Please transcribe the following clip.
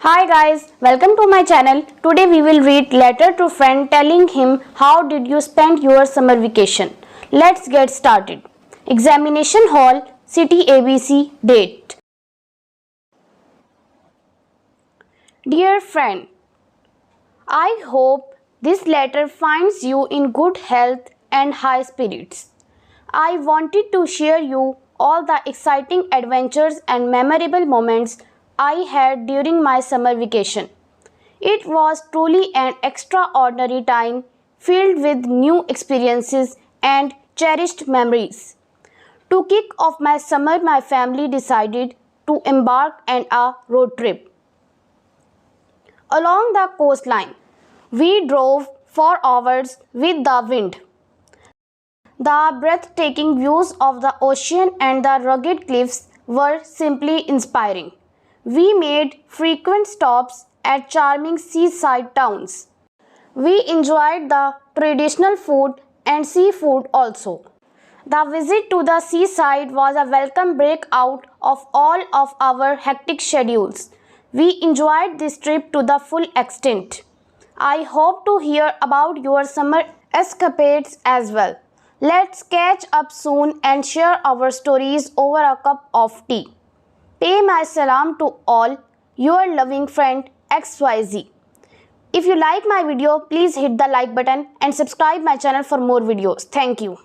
Hi guys, welcome to my channel. Today we will read letter to friend telling him how did you spend your summer vacation. Let's get started. Examination hall, city ABC, date. Dear friend, I hope this letter finds you in good health and high spirits. I wanted to share you all the exciting adventures and memorable moments I had during my summer vacation. It was truly an extraordinary time filled with new experiences and cherished memories. To kick off my summer, my family decided to embark on a road trip. Along the coastline, we drove for hours with the wind. The breathtaking views of the ocean and the rugged cliffs were simply inspiring. We made frequent stops at charming seaside towns. We enjoyed the traditional food and seafood also. The visit to the seaside was a welcome break out of all of our hectic schedules. We enjoyed this trip to the full extent. I hope to hear about your summer escapades as well. Let's catch up soon and share our stories over a cup of tea. Pay my salam to all, your loving friend XYZ. If you like my video, please hit the like button and subscribe my channel for more videos. Thank you.